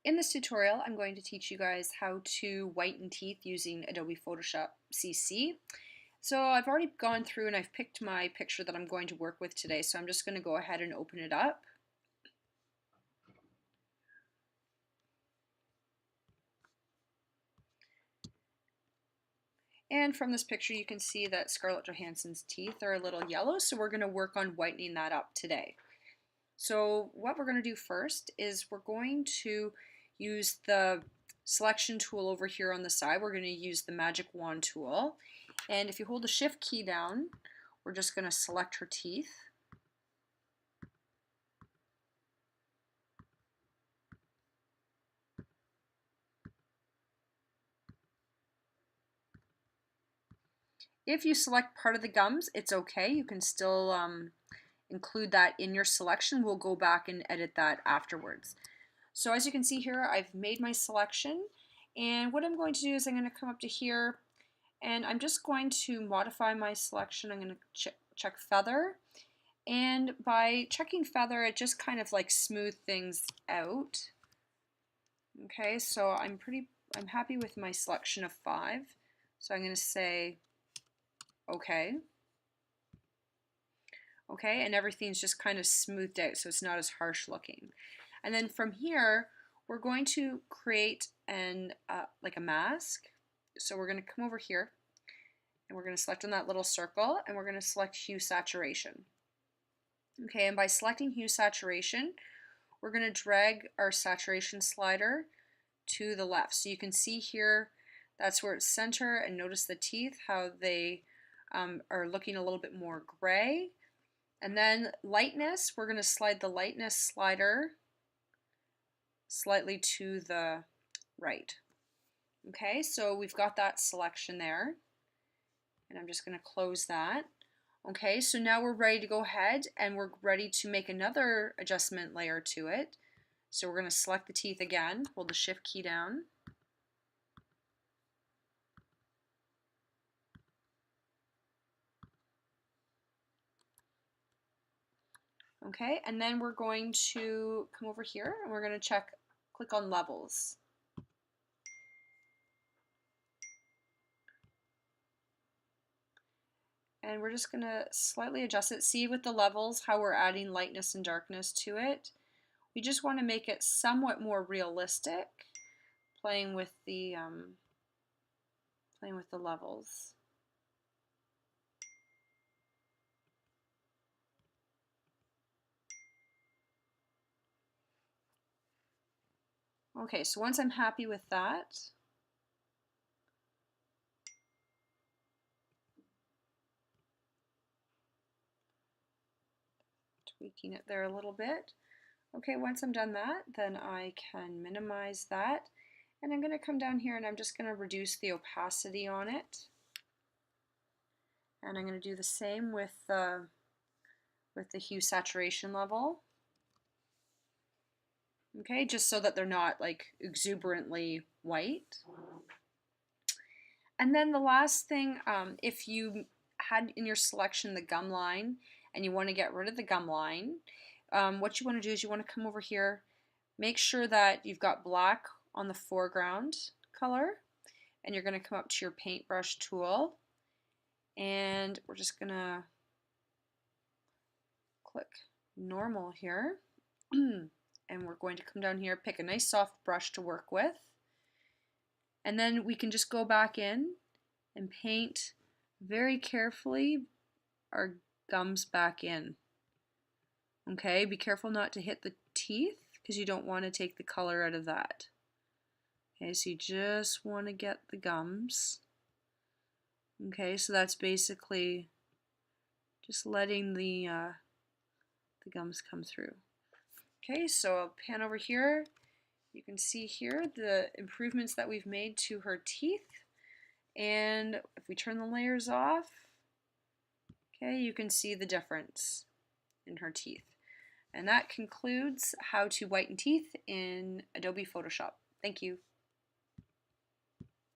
In this tutorial, I'm going to teach you guys how to whiten teeth using Adobe Photoshop CC. So I've already gone through and I've picked my picture that I'm going to work with today, so I'm just going to go ahead and open it up. And from this picture you can see that Scarlett Johansson's teeth are a little yellow, so we're going to work on whitening that up today. So what we're going to do first is we're going to use the selection tool over here on the side. We're going to use the magic wand tool, and if you hold the shift key down, we're just going to select her teeth. If you select part of the gums, it's okay. You can still include that in your selection. We'll go back and edit that afterwards. So as you can see here, I've made my selection, and what I'm going to do is I'm going to come up to here and I'm just going to modify my selection. I'm going to check feather, and by checking feather it just kind of like smooth things out. Okay, so I'm happy with my selection of 5, so I'm going to say okay. Okay, and everything's just kind of smoothed out, so it's not as harsh looking. And then from here, we're going to create like a mask. So we're going to come over here, and we're going to select on that little circle, and we're going to select hue saturation. Okay, and by selecting hue saturation, we're going to drag our saturation slider to the left. So you can see here, that's where it's center, and notice the teeth, how they are looking a little bit more gray. And then lightness, we're going to slide the lightness slider slightly to the right. Okay, so we've got that selection there, and I'm just going to close that. Okay, so now we're ready to go ahead and we're ready to make another adjustment layer to it. So we're going to select the teeth again, hold the shift key down. Okay, and then we're going to come over here and we're going to click on levels. And we're just going to slightly adjust it. See with the levels how we're adding lightness and darkness to it. We just want to make it somewhat more realistic, playing with the levels. Okay, so once I'm happy with that, tweaking it there a little bit. Okay, once I'm done that, then I can minimize that, and I'm going to come down here and I'm just going to reduce the opacity on it. And I'm going to do the same with the hue saturation level. Okay, just so that they're not like exuberantly white. And then the last thing, if you had in your selection the gum line and you want to get rid of the gum line, what you want to do is you want to come over here, make sure that you've got black on the foreground color, and you're going to come up to your paintbrush tool, and we're just going to click normal here. And we're going to come down here, pick a nice soft brush to work with, and then we can just go back in and paint very carefully our gums back in. Okay, be careful not to hit the teeth because you don't want to take the color out of that. Okay, so you just want to get the gums. Okay, so that's basically just letting the gums come through. Okay, so I'll pan over here. You can see here the improvements that we've made to her teeth. And if we turn the layers off, okay, you can see the difference in her teeth. And that concludes how to whiten teeth in Adobe Photoshop. Thank you.